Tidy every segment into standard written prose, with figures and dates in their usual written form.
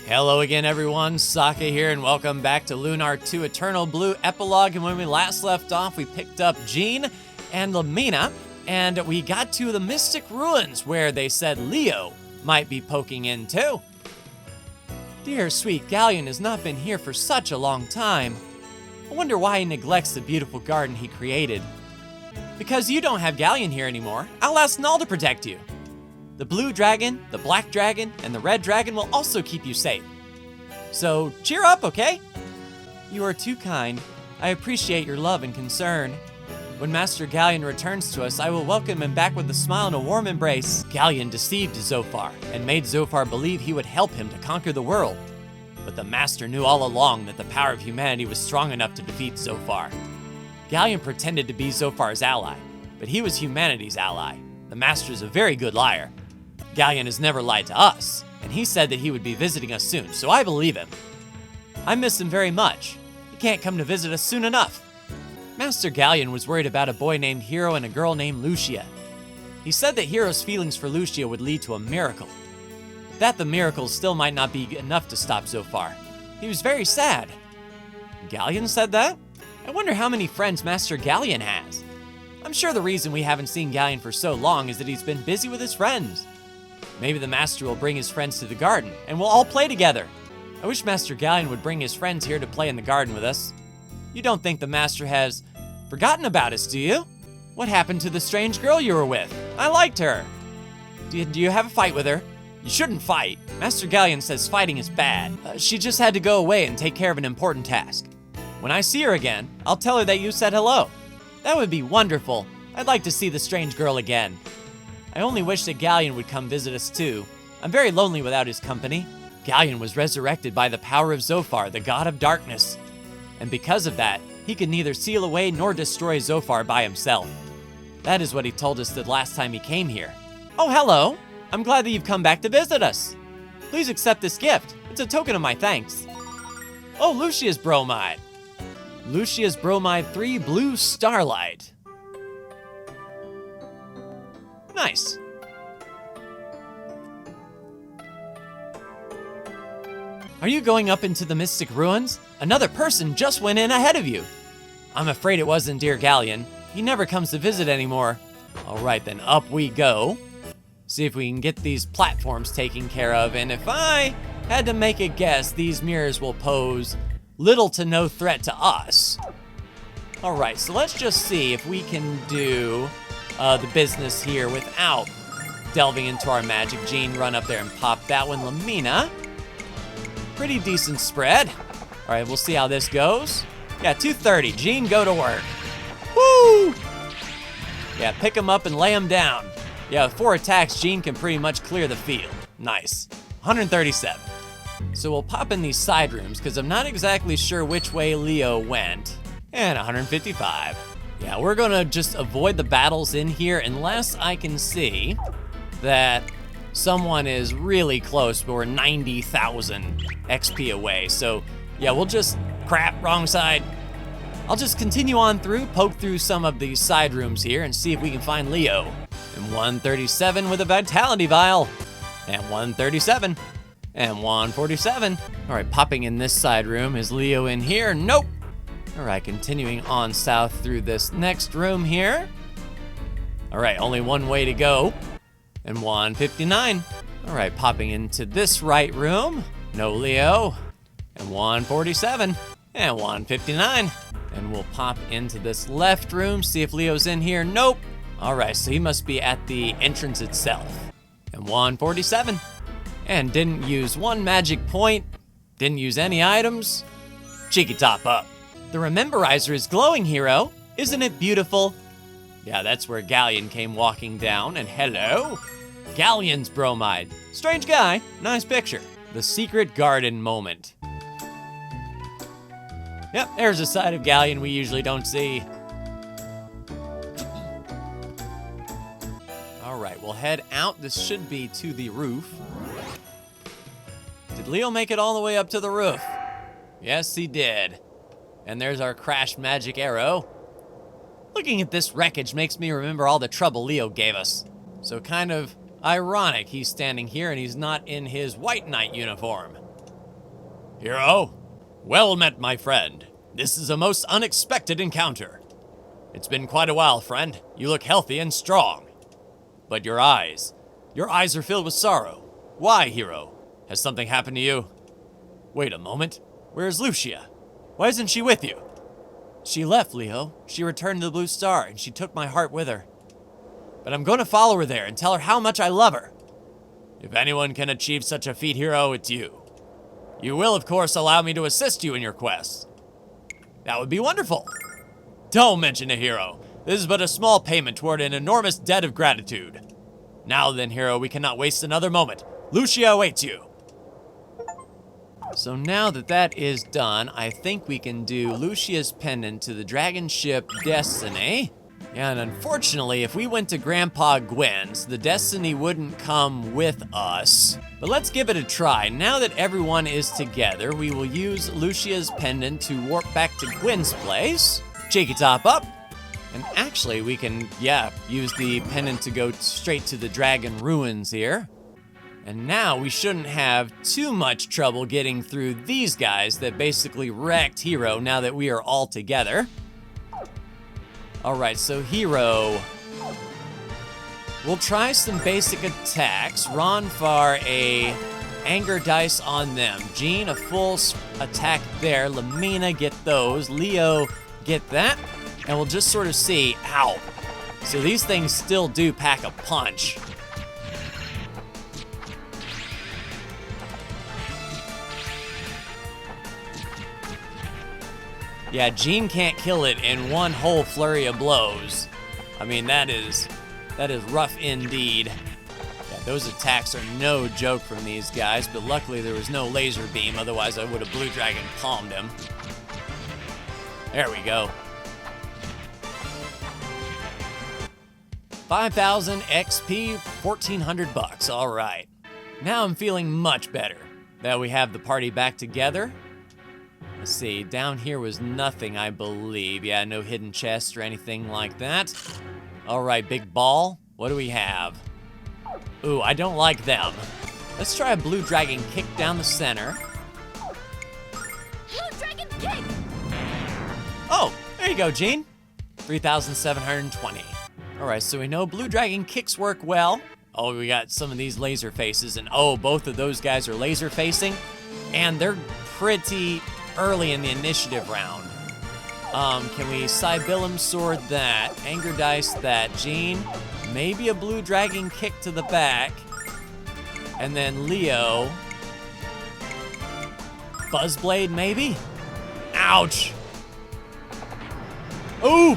Hello again everyone, Saka here and welcome back to LUNAR 2 Eternal Blue Epilogue. And when we last left off, we picked up Jean and Lamina and we got to the Mystic Ruins where they said Leo might be poking in too. Dear sweet Galleon has not been here for such a long time. I wonder why he neglects the beautiful garden he created. Because you don't have Galleon here anymore, I'll ask Null to protect you. The blue dragon, the black dragon, and the red dragon will also keep you safe. So cheer up, okay? You are too kind. I appreciate your love and concern. When Master Galleon returns to us, I will welcome him back with a smile and a warm embrace. Galleon deceived Zophar and made Zophar believe he would help him to conquer the world. But the Master knew all along that the power of humanity was strong enough to defeat Zophar. Galleon pretended to be Zophar's ally, but he was humanity's ally. The Master is a very good liar. Galleon has never lied to us, and he said that he would be visiting us soon, so I believe him. I miss him very much. He can't come to visit us soon enough. Master Galleon was worried about a boy named Hero and a girl named Lucia. He said that Hero's feelings for Lucia would lead to a miracle. That the miracle still might not be enough to stop Zophar. He was very sad. Galleon said that? I wonder how many friends Master Galleon has. I'm sure the reason we haven't seen Galleon for so long is that he's been busy with his friends. Maybe the Master will bring his friends to the garden, and we'll all play together. I wish Master Galleon would bring his friends here to play in the garden with us. You don't think the Master has forgotten about us, do you? What happened to the strange girl you were with? I liked her. Do you have a fight with her? You shouldn't fight. Master Galleon says fighting is bad. She just had to go away and take care of an important task. When I see her again, I'll tell her that you said hello. That would be wonderful. I'd like to see the strange girl again. I only wish that Galleon would come visit us too. I'm very lonely without his company. Galleon was resurrected by the power of Zophar, the god of darkness. And because of that, he could neither seal away nor destroy Zophar by himself. That is what he told us the last time he came here. Oh, hello. I'm glad that you've come back to visit us. Please accept this gift. It's a token of my thanks. Oh, Lucia's bromide. Lucia's bromide 3 blue starlight. Nice. Are you going up into the Mystic Ruins? Another person just went in ahead of you. I'm afraid it wasn't dear Galleon. He never comes to visit anymore. All right, then up we go. See if we can get these platforms taken care of. And if I had to make a guess, these mirrors will pose little to no threat to us. All right, so let's just see if we can do the business here without delving into our magic. Jean, run up there and pop that one. Lamina, pretty decent spread. All right, we'll see how this goes. Yeah, 230. Jean, go to work. Woo! Yeah, pick him up and lay him down. Yeah, with 4 attacks, Jean can pretty much clear the field. Nice. 137. So we'll pop in these side rooms because I'm not exactly sure which way Leo went. And 155. Yeah, we're gonna just avoid the battles in here unless I can see that someone is really close, but we're 90,000 XP away. So yeah, we'll just, crap, wrong side. I'll just continue on through, poke through some of these side rooms here and see if we can find Leo. And 137 with a Vitality Vial. And 137. And 147. All right, popping in this side room. Is Leo in here? Nope. All right, continuing on south through this next room here. All right, only one way to go. And 159. All right, popping into this right room. No Leo. And 147. And 159. And we'll pop into this left room, see if Leo's in here. Nope. All right, so he must be at the entrance itself. And 147. And didn't use one magic point. Didn't use any items. Cheeky top up. The Rememberizer is glowing, Hero. Isn't it beautiful? Yeah, that's where Galleon came walking down, and hello. Galleon's bromide. Strange guy, nice picture. The secret garden moment. Yep, there's a side of Galleon we usually don't see. All right, we'll head out. This should be to the roof. Did Leo make it all the way up to the roof? Yes, he did. And there's our crashed magic arrow. Looking at this wreckage makes me remember all the trouble Leo gave us. So kind of ironic he's standing here and he's not in his white knight uniform. Hero? Well met, my friend. This is a most unexpected encounter. It's been quite a while, friend. You look healthy and strong. But your eyes are filled with sorrow. Why, Hero? Has something happened to you? Wait a moment. Where's Lucia? Why isn't she with you? She left, Leo. She returned to the Blue Star, and she took my heart with her. But I'm going to follow her there and tell her how much I love her. If anyone can achieve such a feat, Hero, it's you. You will, of course, allow me to assist you in your quest. That would be wonderful. Don't mention it, Hero. This is but a small payment toward an enormous debt of gratitude. Now then, Hero, we cannot waste another moment. Lucia awaits you. So now that that is done, I think we can do Lucia's pendant to the dragon ship Destiny. And unfortunately, if we went to Grandpa Gwen's, the Destiny wouldn't come with us. But let's give it a try. Now that everyone is together, we will use Lucia's pendant to warp back to Gwen's place. Cheeky top up. And actually, we can, use the pendant to go straight to the dragon ruins here. And now we shouldn't have too much trouble getting through these guys that basically wrecked Hero now that we are all together. All right, so Hero, we'll try some basic attacks. Ronfar, a anger dice on them. Jean, a full attack there. Lamina, get those. Leo, get that. And we'll just sort of see, ow. So these things still do pack a punch. Yeah, Jean can't kill it in one whole flurry of blows. I mean, that is rough indeed. Yeah, those attacks are no joke from these guys, but luckily there was no laser beam, otherwise I would have Blue Dragon palmed him. There we go. 5,000 XP, 1,400 bucks, all right. Now I'm feeling much better that we have the party back together. Let's see, down here was nothing, I believe. Yeah, no hidden chests or anything like that. All right, big ball. What do we have? Ooh, I don't like them. Let's try a Blue Dragon kick down the center. Blue Dragon kick! Oh, there you go, Jean. 3,720. All right, so we know Blue Dragon kicks work well. Oh, we got some of these laser faces, and oh, both of those guys are laser facing, and they're pretty early in the initiative round. Can we Cybillum Sword that? Anger Dice that. Jean, maybe a Blue Dragon kick to the back. And then Leo. Buzzblade, maybe? Ouch! Ooh!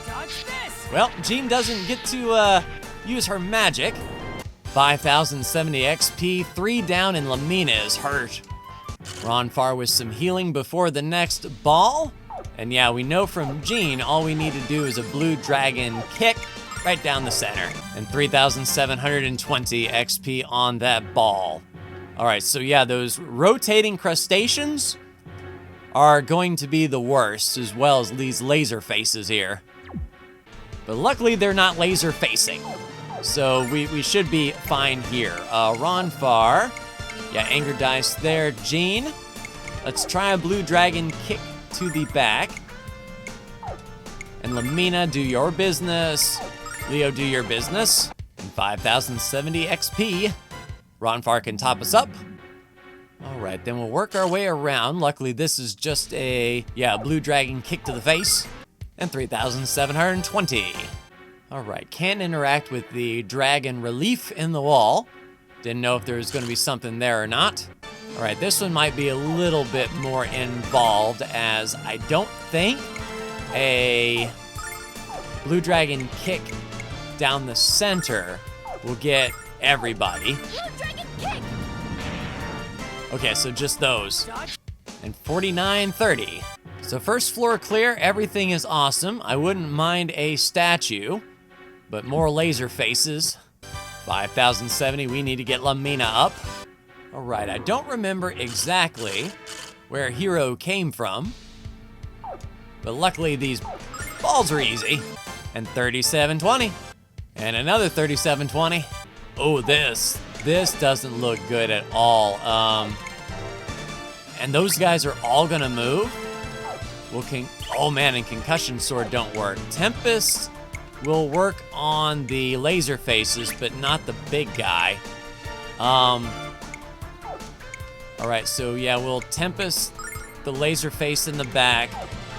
Dodge this! Well, Jean doesn't get to use her magic. 5,070 XP, 3 down, and Lamina is hurt. Ronfar with some healing before the next ball. And yeah, we know from Jean, all we need to do is a Blue Dragon kick right down the center. And 3,720 XP on that ball. All right, so yeah, those rotating crustaceans are going to be the worst, as well as these laser faces here. But luckily, they're not laser facing. So we should be fine here. Ronfar. Yeah, Anger Dice there. Jean, let's try a Blue Dragon kick to the back. And Lamina, do your business. Leo, do your business. And 5,070 XP. Ronfar can top us up. All right, then we'll work our way around. Luckily, this is just a, Blue Dragon kick to the face. And 3,720. All right, can't interact with the dragon relief in the wall. Didn't know if there was going to be something there or not. All right, this one might be a little bit more involved, as I don't think a Blue Dragon kick down the center will get everybody. Blue Dragon kick! Okay, so just those. And 4930. So first floor clear, everything is awesome. I wouldn't mind a statue, but more laser faces. 5,070, we need to get Lamina up. All right, I don't remember exactly where Hero came from, but luckily these balls are easy. And 3720, and another 3720. Oh, this doesn't look good at all. And those guys are all gonna move? Well, oh man, and Concussion Sword don't work. Tempest will work on the laser faces, but not the big guy. All right, so yeah, we'll Tempest the laser face in the back.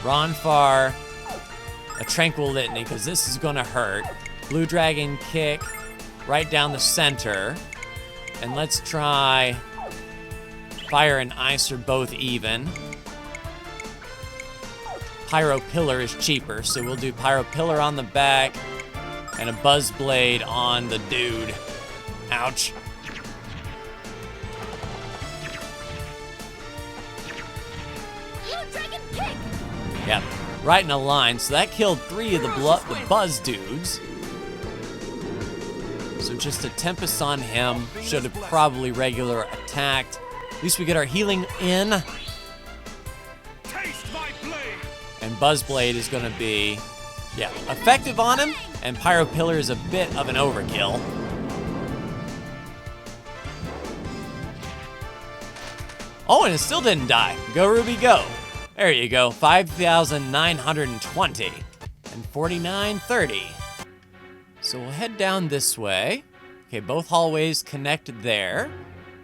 Ronfar, a Tranquil Litany, because this is gonna hurt. Blue Dragon Kick right down the center. And let's try Fire and Ice are both even. Pyro Pillar is cheaper, so we'll do Pyro Pillar on the back and a Buzz Blade on the dude. Ouch. Blue Dragon Kick! Yep, right in a line. So that killed 3 of the Buzz dudes. So just a Tempest on him. Should have probably regular attacked. At least we get our healing in. Taste my blade. And Buzzblade is gonna be, yeah, effective on him. And Pyro Pillar is a bit of an overkill. Oh, and it still didn't die. Go, Ruby, go. There you go, 5,920 and 4930. So we'll head down this way. Okay, both hallways connect there.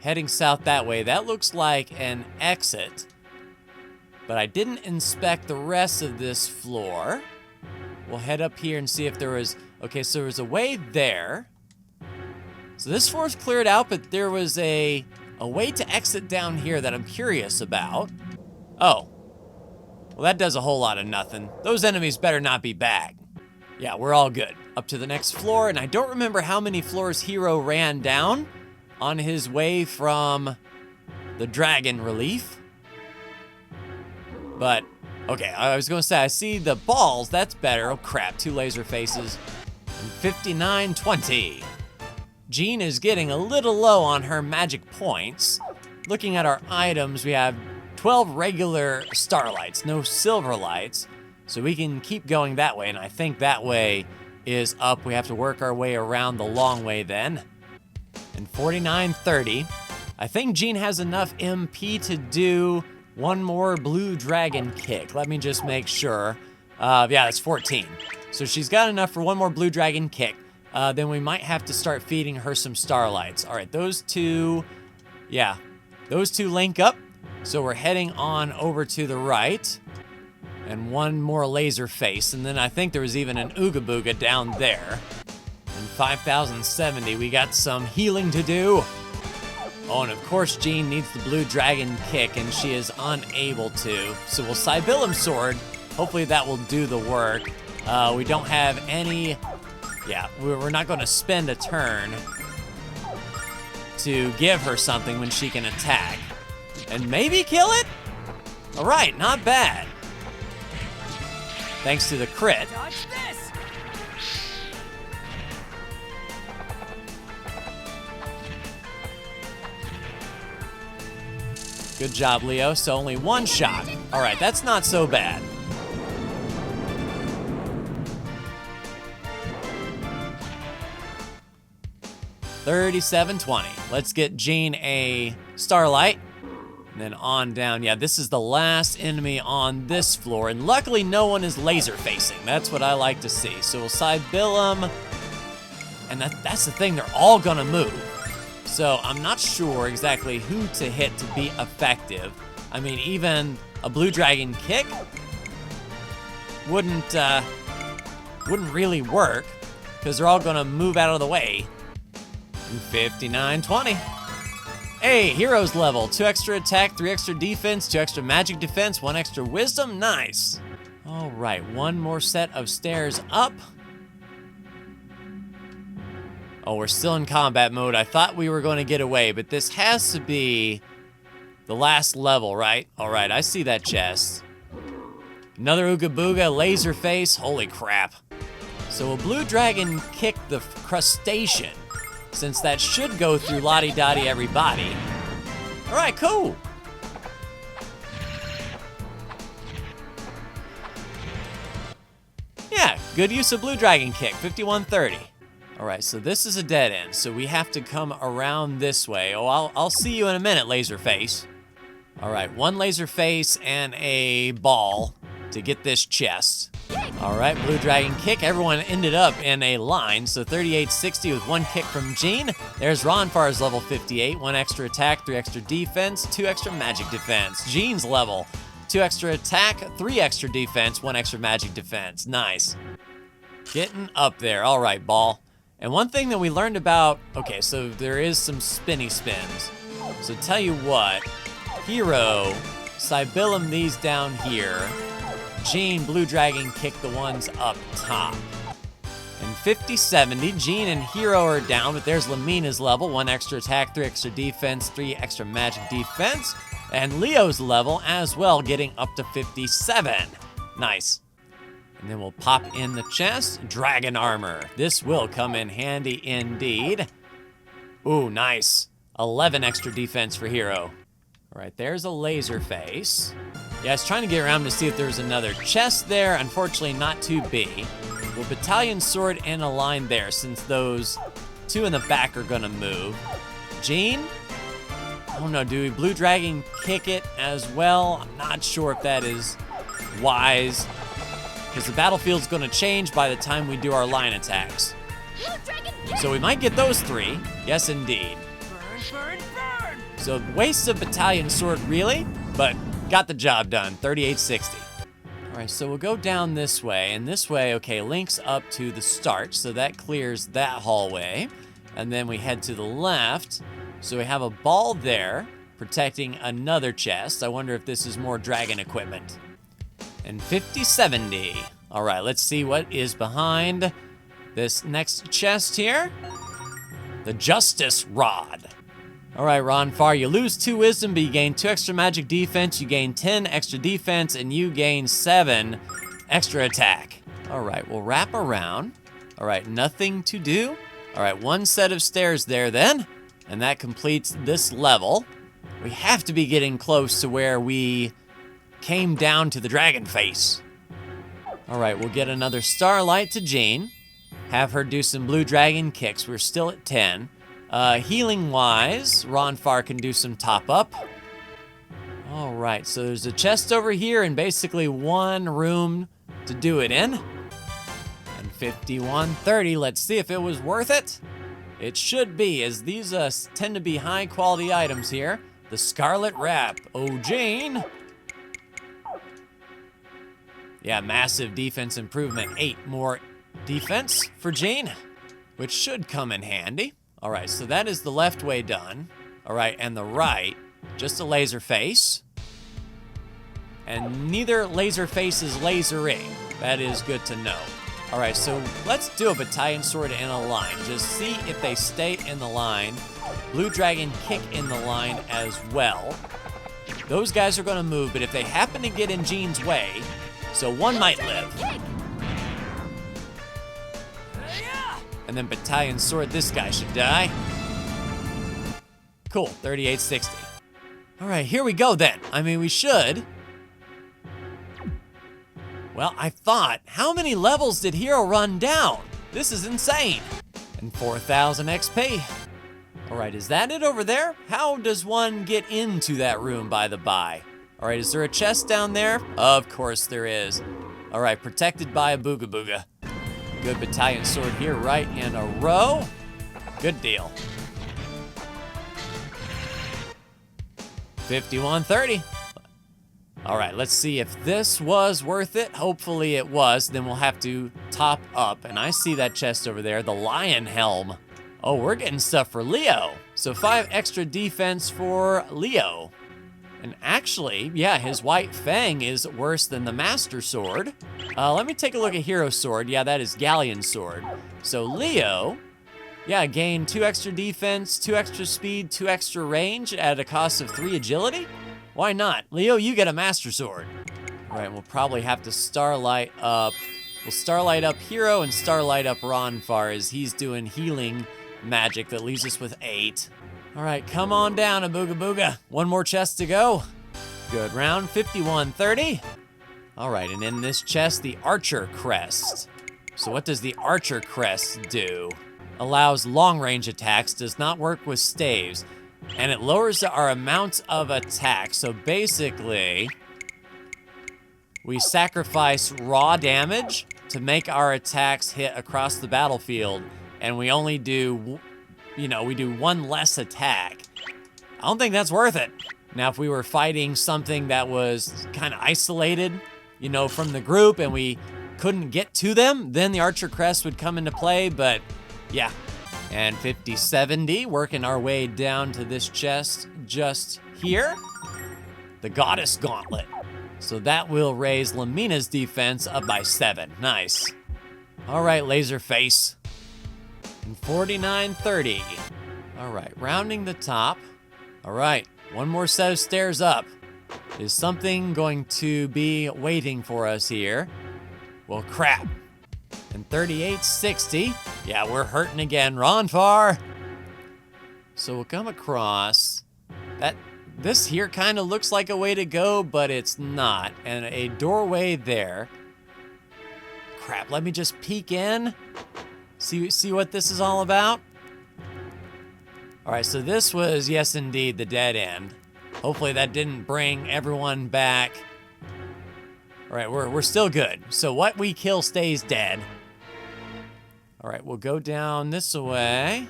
Heading south that way, that looks like an exit. But I didn't inspect the rest of this floor. We'll head up here and see if there was, okay, so there was a way there. So this floor's cleared out, but there was a way to exit down here that I'm curious about. Oh, well that does a whole lot of nothing. Those enemies better not be back. Yeah, we're all good. Up to the next floor, and I don't remember how many floors Hero ran down on his way from the Dragon Relief. But, okay, I was gonna say, I see the balls, that's better. Oh crap, 2 laser faces. And 5920. Jean is getting a little low on her magic points. Looking at our items, we have 12 regular starlights, no silver lights. So we can keep going that way, and I think that way is up. We have to work our way around the long way then. And 4930. I think Jean has enough MP to do one more Blue Dragon Kick. Let me just make sure. Yeah, that's 14. So she's got enough for one more Blue Dragon Kick. Then we might have to start feeding her some starlights. All right, those two, yeah, those two link up. So we're heading on over to the right. And one more laser face, and then I think there was even an Ooga Booga down there. And 5,070, we got some healing to do. Oh, and of course Jean needs the Blue Dragon Kick, and she is unable to. So we'll Sibyllum Sword. Hopefully that will do the work. We don't have any, yeah, we're not gonna spend a turn to give her something when she can attack. And maybe kill it? All right, not bad. Thanks to the crit. Dodge this! Good job, Leo. So only 1 shot. All right, that's not so bad. $37.20. Let's get Jean a starlight. And then on down. Yeah, this is the last enemy on this floor. And luckily, no one is laser facing. That's what I like to see. So we'll Sibyllum. And that's the thing. They're all going to move. So I'm not sure exactly who to hit to be effective. I mean, even a Blue Dragon Kick wouldn't really work. Because they're all going to move out of the way. And 59.20. Hey, heroes level. 2 extra attack, 3 extra defense, 2 extra magic defense, 1 extra wisdom. Nice. All right, 1 more set of stairs up. Oh, we're still in combat mode. I thought we were going to get away, but this has to be the last level, right? All right, I see that chest. Another Ooga Booga, laser face. Holy crap. So a Blue Dragon Kick the crustacean, since that should go through Lottie-Dottie everybody. All right, cool. Yeah, good use of Blue Dragon Kick, 5130. All right, so this is a dead end, so we have to come around this way. Oh, I'll see you in a minute, Laserface. All right, one laser face and a ball to get this chest. All right, Blue Dragon kick. Everyone ended up in a line, so 3860 with one kick from Gene. There's Ronfar's level 58, one extra attack, 3 extra defense, 2 extra magic defense. Gene's level, 2 extra attack, 3 extra defense, 1 extra magic defense. Nice. Getting up there. All right, ball. And one thing that we learned about, okay, so there is some spinny spins. So tell you what, Hero, Cybillum these down here. Gene, Blue Dragon kick the ones up top. And 5070, Gene and Hero are down, but there's Lamina's level, 1 extra attack, 3 extra defense, 3 extra magic defense. And Leo's level as well, getting up to 57. Nice. And then we'll pop in the chest, Dragon Armor. This will come in handy indeed. Ooh, nice. 11 extra defense for Hero. All right, there's a laser face. Yeah, I was trying to get around to see if there's another chest there. Unfortunately, not to be. Well, Battalion Sword in a line there, since those 2 in the back are gonna move. Gene? I don't know, do we Blue Dragon kick it as well? I'm not sure if that is wise, because the battlefield's gonna change by the time we do our line attacks. So we might get those 3. Yes, indeed. Burn, burn, burn! So waste of Battalion Sword, really? But got the job done, 3860. All right, so we'll go down this way, and this way, okay, links up to the start, so that clears that hallway. And then we head to the left, so we have a ball there, protecting another chest. I wonder if this is more dragon equipment. And 5070. All right, let's see what is behind this next chest here. The Justice Rod. All right, Ronfar, you lose 2 wisdom, but you gain 2 extra magic defense, you gain 10 extra defense, and you gain 7 extra attack. All right, we'll wrap around. All right, nothing to do. All right, 1 set of stairs there then, and that completes this level. We have to be getting close to where we came down to the dragon face. All right, we'll get another starlight to Jane. Have her do some blue dragon kicks. We're still at 10. Healing-wise, Ronfar can do some top-up. All right, so there's a chest over here and basically 1 room to do it in. And 5130, let's see if it was worth it. It should be, as these tend to be high-quality items here. The Scarlet Wrap. Oh, Jane. Yeah, massive defense improvement. 8 more defense for Jane, which should come in handy. All right, so that is the left way done. All right, and the right, just a laser face. And neither laser face is lasering. That is good to know. All right, so let's do a battalion sword in a line. Just see if they stay in the line. Blue Dragon kick in the line as well. Those guys are gonna move, but if they happen to get in Gene's way, so 1 might live. And then battalion sword, this guy should die. Cool, 3860. All right, here we go then. I mean, we should. Well, I thought, how many levels did Hero run down? This is insane. And 4,000 XP. All right, is that it over there? How does one get into that room, by the by? All right, is there a chest down there? Of course there is. All right, protected by a booga booga. Good battalion sword here, right in a row. Good deal. 5130. All right, let's see if this was worth it. Hopefully it was. Then we'll have to top up. And I see that chest over there, the lion helm. Oh, we're getting stuff for Leo. So 5 extra defense for Leo. And actually, yeah, his white fang is worse than the master sword. Let me take a look at hero sword. Yeah, that is galleon sword. So Leo, yeah, gained 2 extra defense, 2 extra speed, 2 extra range at a cost of 3 agility. Why not? Leo, you get a master sword. All right, we'll probably have to starlight up. We'll starlight up hero and starlight up Ronfar as he's doing healing magic that leaves us with 8. All right, come on down, a booga booga. 1 more chest to go. Good round, 5130. All right, and in this chest, the Archer Crest. So what does the Archer Crest do? Allows long-range attacks, does not work with staves. And it lowers our amount of attack. So basically, we sacrifice raw damage to make our attacks hit across the battlefield. And we only do, we do one less attack. I don't think that's worth it. Now, if we were fighting something that was kind of isolated, from the group and we couldn't get to them, then the Archer Crest would come into play, but yeah. And 5070, working our way down to this chest just here. The Goddess Gauntlet. So that will raise Lamina's defense up by 7. Nice. All right, Laserface. And 4930. All right, rounding the top. All right, one more set of stairs up. Is something going to be waiting for us here? Well, crap. And 3860. Yeah, we're hurting again. Ronfar. So we'll come across that. This here kind of looks like a way to go, but it's not. And a doorway there. Crap, let me just peek in. See what this is all about? All right, so this was, yes, indeed, the dead end. Hopefully that didn't bring everyone back. All right, we're still good. So what we kill stays dead. All right, we'll go down this way.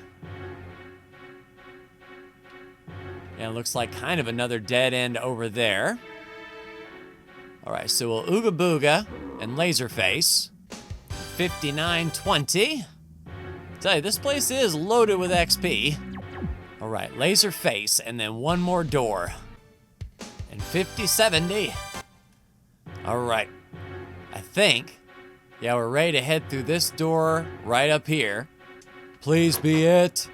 Yeah, it looks like kind of another dead end over there. All right, so we'll Ooga Booga and Laserface. 5920. Tell you, this place is loaded with XP. All right, Laserface, and then one more door. And 5070. All right, I think, yeah, we're ready to head through this door right up here. Please be it.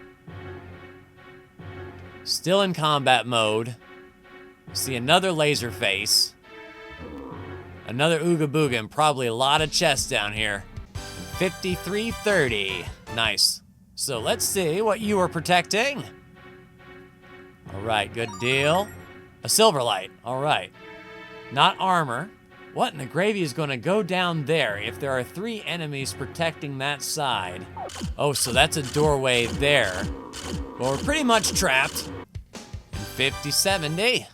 Still in combat mode. See another Laserface. Another Ooga Booga, and probably a lot of chests down here. 5330. Nice. So let's see what you are protecting. All right, good deal. A Silverlight. All right. Not armor. What in the gravy is going to go down there if there are 3 enemies protecting that side? Oh, so that's a doorway there. Well, we're pretty much trapped. And 5070.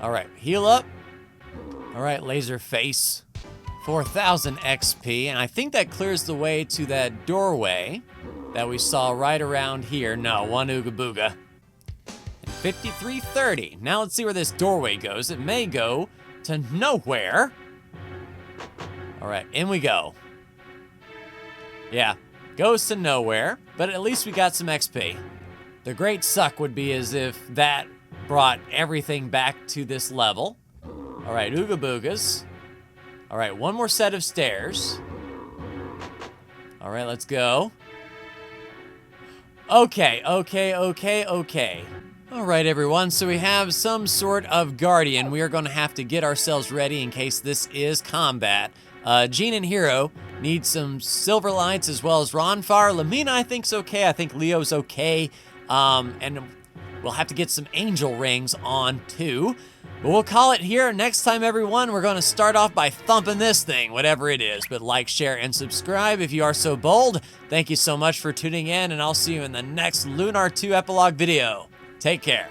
All right, heal up. All right, Laserface. 4000 XP, and I think that clears the way to that doorway that we saw right around here. No, one Ooga Booga. And 5330. Now let's see where this doorway goes. It may go to nowhere. All right, in we go. Yeah, goes to nowhere, but at least we got some XP. The great suck would be as if that brought everything back to this level. All right, Ooga Boogas. All right, one more set of stairs. All right, let's go. Okay. All right, everyone, so we have some sort of guardian. We are going to have to get ourselves ready in case this is combat. Gene and Hero need some silver lights as well as Ronfar. Lamina, I think's okay. I think Leo's okay. And we'll have to get some angel rings on, too. But we'll call it here. Next time, everyone, we're going to start off by thumping this thing, whatever it is. But like, share, and subscribe if you are so bold. Thank you so much for tuning in, and I'll see you in the next Lunar 2 Epilogue video. Take care.